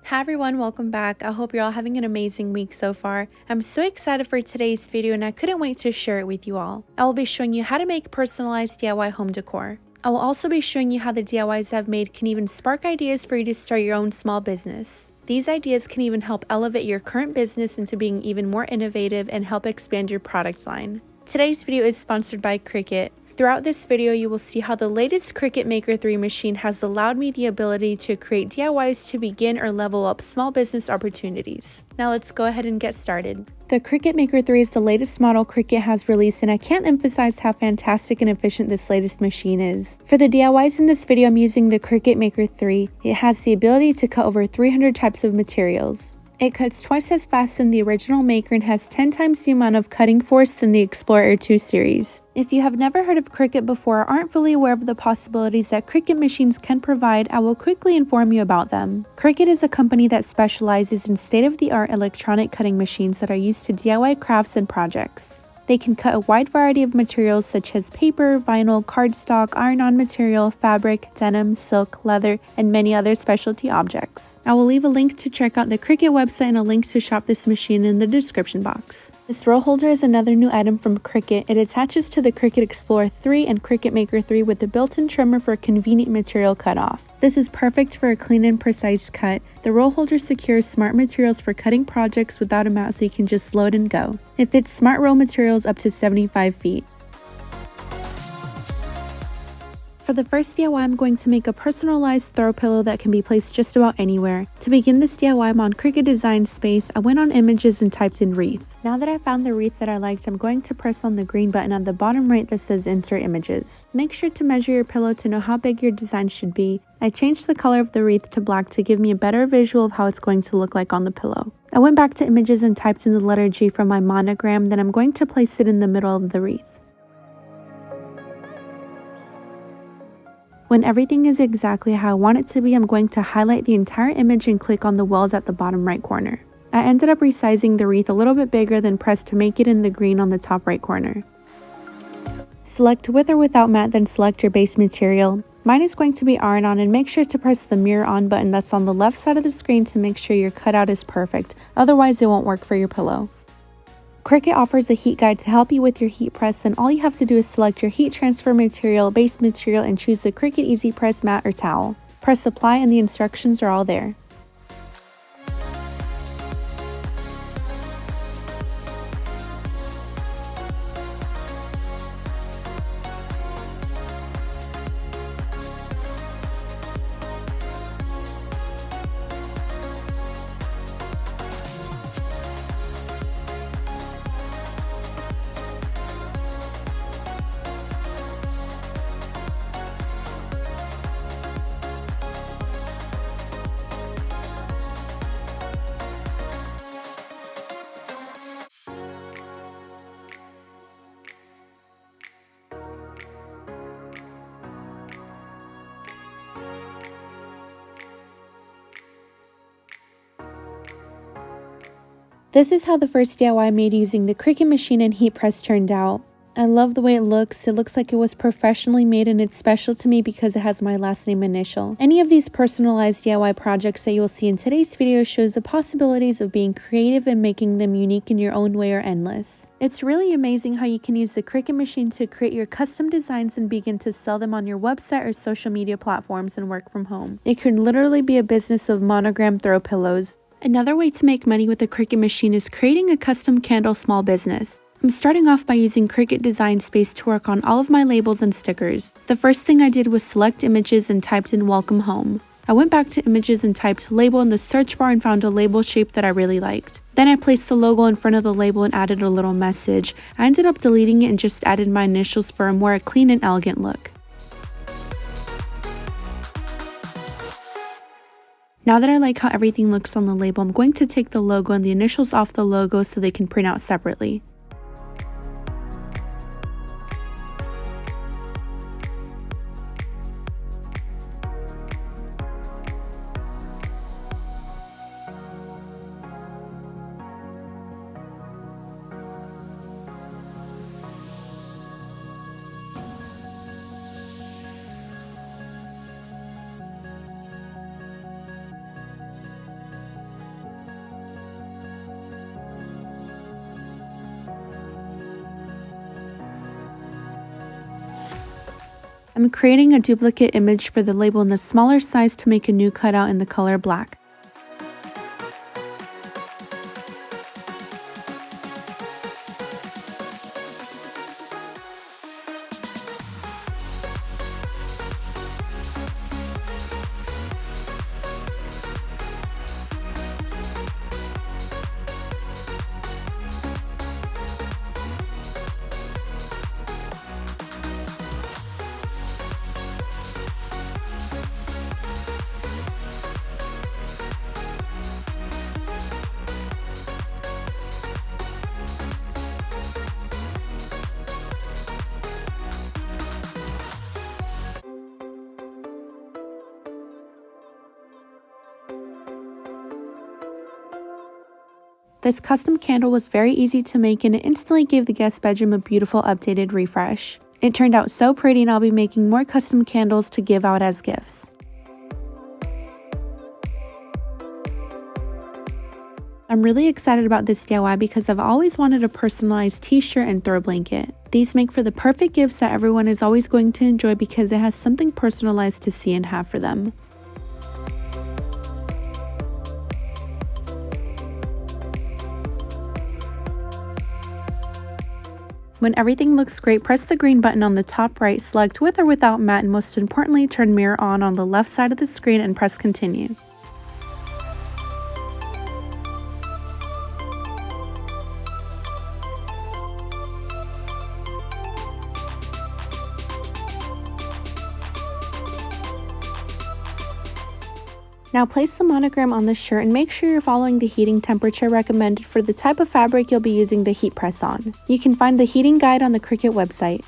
Hi everyone, welcome back. I hope you're all having an amazing week so far. I'm so excited for today's video and I couldn't wait to share it with you all. I will be showing you how to make personalized DIY home decor. I will also be showing you how the DIYs I've made can even spark ideas for you to start your own small business. These ideas can even help elevate your current business into being even more innovative and help expand your product line. Today's video is sponsored by Cricut. Throughout this video, you will see how the latest Cricut Maker 3 machine has allowed me the ability to create DIYs to begin or level up small business opportunities. Now let's go ahead and get started. The Cricut Maker 3 is the latest model Cricut has released, and I can't emphasize how fantastic and efficient this latest machine is. For the DIYs in this video, I'm using the Cricut Maker 3. It has the ability to cut over 300 types of materials. It cuts twice as fast than the original Maker and has 10 times the amount of cutting force than the Explorer 2 series. If you have never heard of Cricut before or aren't fully aware of the possibilities that Cricut machines can provide, I will quickly inform you about them. Cricut is a company that specializes in state-of-the-art electronic cutting machines that are used to DIY crafts and projects. They can cut a wide variety of materials such as paper, vinyl, cardstock, iron-on material, fabric, denim, silk, leather, and many other specialty objects. I will leave a link to check out the Cricut website and a link to shop this machine in the description box. This roll holder is another new item from Cricut. It attaches to the Cricut Explorer 3 and Cricut Maker 3 with a built-in trimmer for convenient material cutoff. This is perfect for a clean and precise cut. The roll holder secures smart materials for cutting projects without a mat so you can just load and go. It fits smart roll materials up to 75 feet. For the first DIY, I'm going to make a personalized throw pillow that can be placed just about anywhere. To begin this DIY, I'm on Cricut Design Space. I went on images and typed in wreath. Now that I found the wreath that I liked, I'm going to press on the green button at the bottom right that says Insert Images. Make sure to measure your pillow to know how big your design should be. I changed the color of the wreath to black to give me a better visual of how it's going to look like on the pillow. I went back to images and typed in the letter G from my monogram, then I'm going to place it in the middle of the wreath. When everything is exactly how I want it to be, I'm going to highlight the entire image and click on the wells at the bottom right corner. I ended up resizing the wreath a little bit bigger than pressed to make it in the green on the top right corner. Select with or without mat, then select your base material. Mine is going to be iron-on, and make sure to press the mirror on button that's on the left side of the screen to make sure your cutout is perfect, otherwise it won't work for your pillow. Cricut offers a heat guide to help you with your heat press, and all you have to do is select your heat transfer material, base material, and choose the Cricut Easy Press mat or towel. Press apply and the instructions are all there. This is how the first DIY I made using the Cricut machine and heat press turned out. I love the way it looks. It looks like it was professionally made, and it's special to me because it has my last name initial. Any of these personalized DIY projects that you will see in today's video shows the possibilities of being creative and making them unique in your own way are endless. It's really amazing how you can use the Cricut machine to create your custom designs and begin to sell them on your website or social media platforms and work from home. It can literally be a business of monogrammed throw pillows. Another way to make money with the Cricut machine is creating a custom candle small business. I'm starting off by using Cricut Design Space to work on all of my labels and stickers. The first thing I did was select images and typed in Welcome Home. I went back to images and typed label in the search bar and found a label shape that I really liked. Then I placed the logo in front of the label and added a little message. I ended up deleting it and just added my initials for a more clean and elegant look. Now that I like how everything looks on the label, I'm going to take the logo and the initials off the logo so they can print out separately. I'm creating a duplicate image for the label in the smaller size to make a new cutout in the color black. This custom candle was very easy to make and it instantly gave the guest bedroom a beautiful updated refresh. It turned out so pretty and I'll be making more custom candles to give out as gifts. I'm really excited about this DIY because I've always wanted a personalized t-shirt and throw blanket. These make for the perfect gifts that everyone is always going to enjoy because it has something personalized to see and have for them. When everything looks great, press the green button on the top right, select with or without matte, and most importantly, turn mirror on the left side of the screen and press continue. Now place the monogram on the shirt and make sure you're following the heating temperature recommended for the type of fabric you'll be using the heat press on. You can find the heating guide on the Cricut website.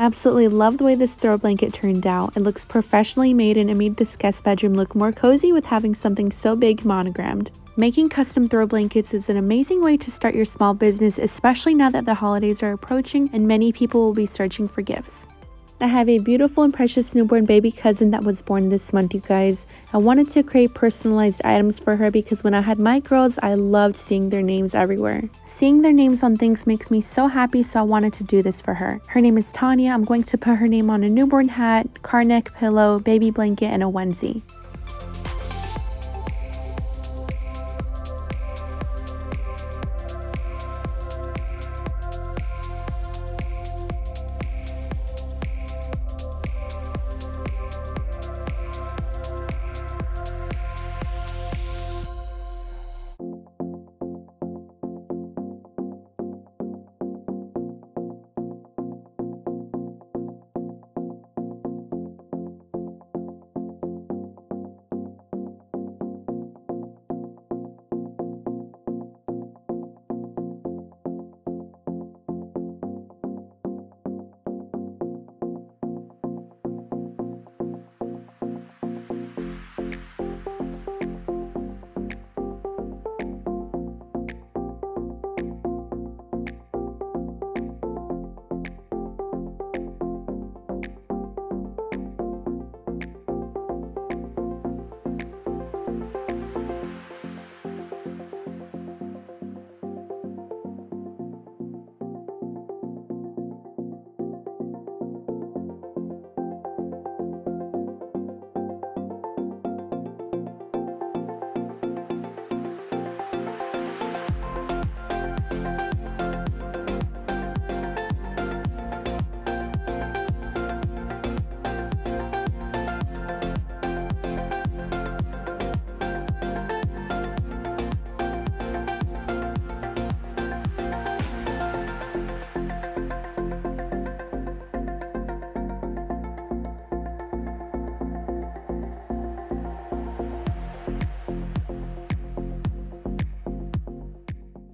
Absolutely love the way this throw blanket turned out. It looks professionally made and it made this guest bedroom look more cozy with having something so big monogrammed. Making custom throw blankets is an amazing way to start your small business, especially now that the holidays are approaching and many people will be searching for gifts. I have a beautiful and precious newborn baby cousin that was born this month, you guys. I wanted to create personalized items for her because when I had my girls, I loved seeing their names everywhere. Seeing their names on things makes me so happy, so I wanted to do this for her. Her name is Tanya. I'm going to put her name on a newborn hat, car neck pillow, baby blanket, and a onesie.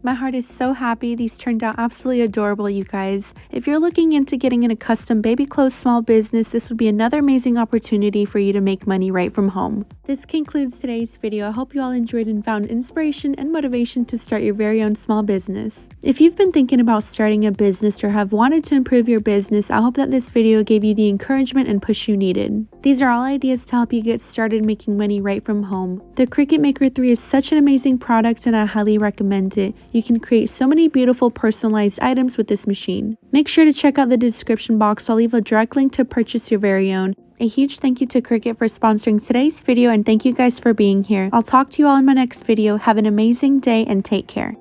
My heart is so happy. These turned out absolutely adorable, you guys. If you're looking into getting in a custom baby clothes small business, this would be another amazing opportunity for you to make money right from home. This concludes today's video. I hope you all enjoyed and found inspiration and motivation to start your very own small business. If you've been thinking about starting a business or have wanted to improve your business, I hope that this video gave you the encouragement and push you needed. These are all ideas to help you get started making money right from home. The Cricut Maker 3 is such an amazing product and I highly recommend it. You can create so many beautiful personalized items with this machine. Make sure to check out the description box. I'll leave a direct link to purchase your very own. A huge thank you to Cricut for sponsoring today's video and thank you guys for being here. I'll talk to you all in my next video. Have an amazing day and take care.